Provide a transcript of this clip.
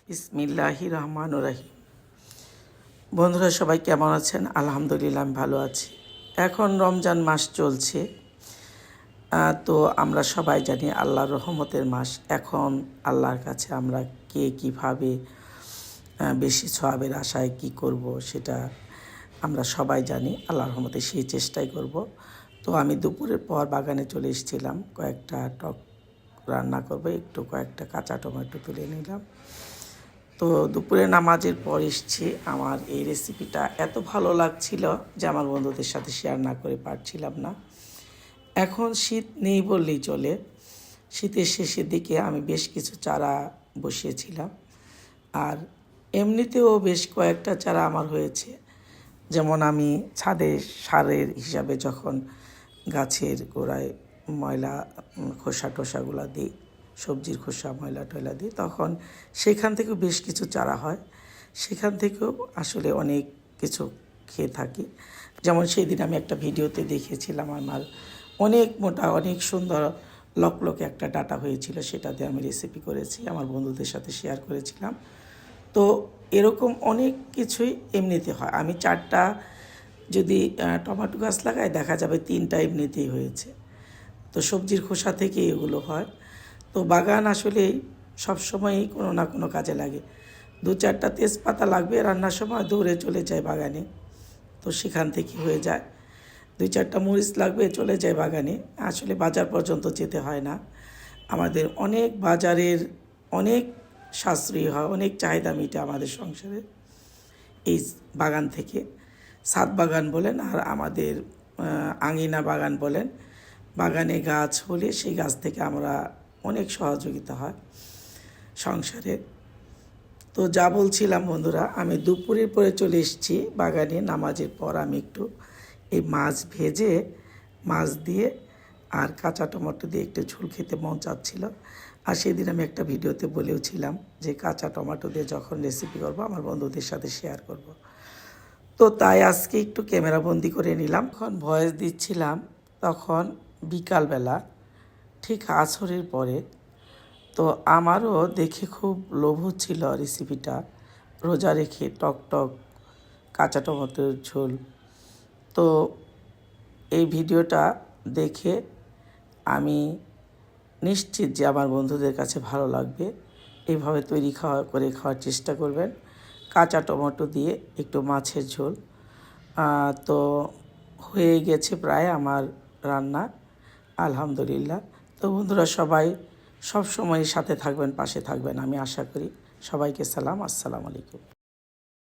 বিসমিল্লাহির রহমানির রহিম। বন্ধুরা সবাই কেমন আছেন? আলহামদুলিল্লাহ আমি ভালো আছি। এখন রমজান মাস চলছে, তো আমরা সবাই জানি আল্লাহর রহমতের মাস। এখন আল্লাহর কাছে আমরা কে কীভাবে বেশি সওয়াবের আশায় কি করব সেটা আমরা সবাই জানি। আল্লাহর রহমতে সেই চেষ্টাই করব। তো আমি দুপুরের পর বাগানে চলে এসেছিলাম, কয়েকটা টক রান্না করব, একটু কয়েকটা কাঁচা টমেটো তুলে নিলাম। তো দুপুরে নামাজের পর এসেছি। আমার এই রেসিপিটা এত ভালো লাগছিল যে আমার বন্ধুদের সাথে শেয়ার না করে পারছিলাম না। এখন শীত নেই বললেই চলে। শীতের শেষের দিকে আমি বেশ কিছু চারা বসিয়েছিলাম, আর এমনিতেও বেশ কয়েকটা চারা আমার হয়েছে। যেমন আমি ছাদে সারের হিসাবে যখন গাছের গোড়ায় ময়লা খোসা টোসাগুলো দিই, সবজির খোসা ময়লা টয়লা দিই, তখন সেখান থেকেও বেশ কিছু চারা হয়। সেখান থেকেও আসলে অনেক কিছু খেয়ে থাকি। যেমন সেই দিন আমি একটা ভিডিওতে দেখিয়েছিলাম আমার অনেক মোটা অনেক সুন্দর লকলকে একটা ডাঁটা হয়েছিল, সেটা দিয়ে আমি রেসিপি করেছি, আমার বন্ধুদের সাথে শেয়ার করেছিলাম। তো এরকম অনেক কিছুই এমনিতে হয়। আমি 4টা যদি টমেটো গাছ লাগাই, দেখা যাবে 3টা এমনিতেই হয়েছে। তো সবজির খোসা থেকে এগুলো হয়। তো বাগান আসলেই সবসময়ই কোনো না কোনো কাজে লাগে। 2-4টা তেজপাতা লাগবে, রান্নার সময় দৌড়ে চলে যায় বাগানে, তো সেখান থেকে হয়ে যায়। 2-4টা মরিচ লাগবে, চলে যায় বাগানে। আসলে বাজার পর্যন্ত যেতে হয় না। আমাদের অনেক বাজারের অনেক সাশ্রয়ী হয়, অনেক চাহিদা মিটে আমাদের সংসারে এই বাগান থেকে। ছাদ বাগান বলেন আর আমাদের আঙিনা বাগান বলেন, বাগানে গাছ হলে সেই গাছ থেকে আমরা অনেক সহযোগিতা হয় সংসারে। তো যা বলছিলাম বন্ধুরা, আমি দুপুরের পরে চলে এসেছি বাগানে। নামাজের পর আমি একটু এই মাছ ভেজে, মাছ দিয়ে আর কাঁচা টমেটো দিয়ে একটু ঝোল খেতে মন চাচ্ছিল। আর সেদিন আমি একটা ভিডিওতে বলেওছিলাম যে কাঁচা টমেটো দিয়ে যখন রেসিপি করব আমার বন্ধুদের সাথে শেয়ার করব। তো তাই আজকে একটু ক্যামেরাবন্দি করে নিলাম। যখন ভয়েস দিচ্ছিলাম তখন বিকালবেলা ঠিক আসরের পরে। তো আমারও দেখে খুব লোভ হচ্ছিল রেসিপিটা, রোজা রেখে টক কাঁচা টমেটোর ঝোল। তো এই ভিডিওটা দেখে আমি নিশ্চিত যে আমার বন্ধুদের কাছে ভালো লাগবে। এইভাবে তৈরি করে খাওয়ার চেষ্টা করবেন, কাঁচা টমেটো দিয়ে একটু মাছের ঝোল। তো হয়ে গেছে প্রায় আমার রান্না, আলহামদুলিল্লাহ। তো বন্ধুরা সবাই সব সময় সাথে থাকবেন, পাশে থাকবেন, আমি আশা করি। সবাইকে সালাম, আসসালামু আলাইকুম।